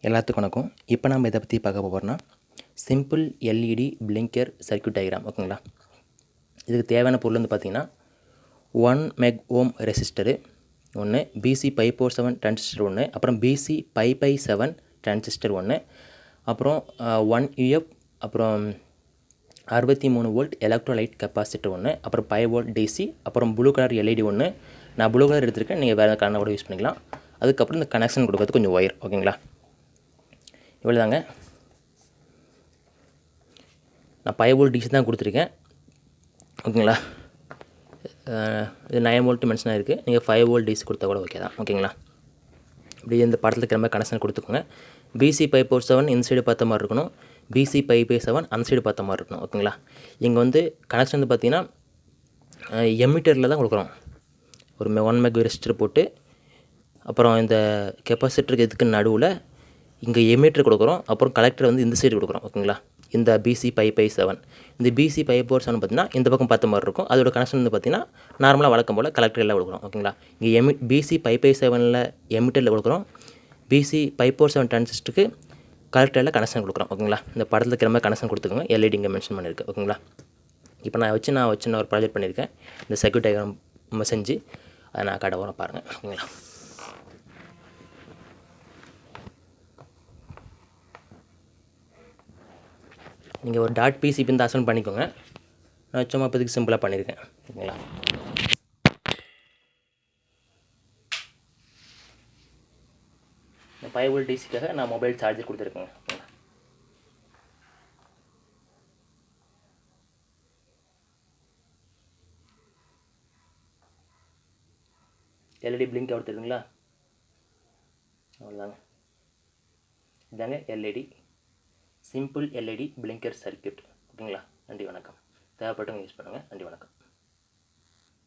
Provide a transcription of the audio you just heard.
எல்லாத்துக்கும் வணக்கம். இப்போ நம்ம இதை பற்றி பார்க்க போகிறோம்னா simple LED blinker circuit diagram. ஓகேங்களா? இதுக்கு தேவையான பொருள் வந்து பார்த்திங்கன்னா 1 meg ohm ரெசிஸ்டரு ஒன்று, பிசி 547 டிரான்சிஸ்டர் ஒன்று, அப்புறம் பிசி 5x7 டிரான்சிஸ்டர் ஒன்று, அப்புறம் 1 UF, அப்புறம் 63 வோல்ட் எலக்ட்ரோலைட் கெப்பாசிட்டர் ஒன்று, அப்புறம் 5 வோல்ட் டிசி, அப்புறம் ப்ளூ கலர் எல்இடி ஒன்று. நான் ப்ளூ கலர் எடுத்திருக்கேன், நீங்கள் வேறு கலர் கூட யூஸ் பண்ணிக்கலாம். அதுக்கப்புறம் இந்த கனெக்ஷன் கொடுக்கறது கொஞ்சம் ஒயர். ஓகேங்களா? இவ்வளோ தாங்க. நான் 5 வோல்ட் டிசி தான் கொடுத்துருக்கேன். ஓகேங்களா? இது 9 வோல்ட் மென்ஷனாக இருக்குது. நீங்கள் 5 வோல்ட் டிசி கொடுத்தா கூட ஓகே தான். ஓகேங்களா? இப்படி இந்த படத்தில் இருக்கிற மாதிரி கனெக்ஷன் கொடுத்துக்கோங்க. பிசி 547 இந்த சைடு பார்த்த மாதிரி இருக்கணும், பிசி 5x7 அந்த சைடு பார்த்த மாதிரி இருக்கணும். ஓகேங்களா? இங்கே வந்து கனெக்ஷன் வந்து பார்த்திங்கன்னா எமிட்டரில் தான் கொடுக்குறோம். ஒரு 1 meg ரெசிஸ்டர் போட்டு, அப்புறம் இந்த கெப்பாசிட்டருக்கு இதுக்கு நடுவில் இங்கே எமிட்டர் கொடுக்குறோம், அப்புறம் கலெக்டர் வந்து இந்த சைடு கொடுக்குறோம். ஓகேங்களா? இந்த பிசி 5x7, இந்த பிசி 5x7 பார்த்திங்கன்னா இந்த பக்கம் பார்த்த மாதிரி இருக்கும். அதோட கனெக்ஷன் வந்து பார்த்திங்கன்னா நார்மலாக வழக்கம் போல் கலெக்டர் எல்லாம் கொடுக்குறோம். ஓகேங்களா? இங்கே பிசி 5x7 எமிட்டரில் கொடுக்குறோம், பிசி 547 டிரான்சிஸ்டருக்கு கலெக்டரில் கனெக்ஷன் கொடுக்குறோம். ஓகேங்களா? இந்த படத்தில் இருக்கிற மாதிரி கனெக்ஷன் கொடுத்துக்கோங்க. எல்இடி இங்கே மென்ஷன் பண்ணியிருக்கு. ஓகேங்களா? இப்போ நான் வச்சு ஒரு ப்ராஜெக்ட் பண்ணியிருக்கேன். இந்த சர்க்யூட் டயக்ராம் செஞ்சு அதை நான் கடவுளை பாருங்கள். ஓகேங்களா? நீங்கள் ஒரு டாட் பிசிபி இந்த அசன் பண்ணிக்கோங்க. நான் சும்மா இப்போதைக்கு சிம்பிளாக பண்ணியிருக்கேன். ஓகேங்களா? இந்த 5 வோல்ட் டிசிக்காக நான் மொபைல் சார்ஜர் கொடுத்துருக்கேங்க. ஓகேங்களா? எல்இடி பிளிங்க் கொடுத்துருங்களா? அவ்வளோதாங்க. இதாங்க LED, simple LED blinker circuit. ஓகேங்களா? நன்றி, வணக்கம். தேவைப்பட்டவங்க யூஸ் பண்ணுங்கள். நன்றி, வணக்கம்.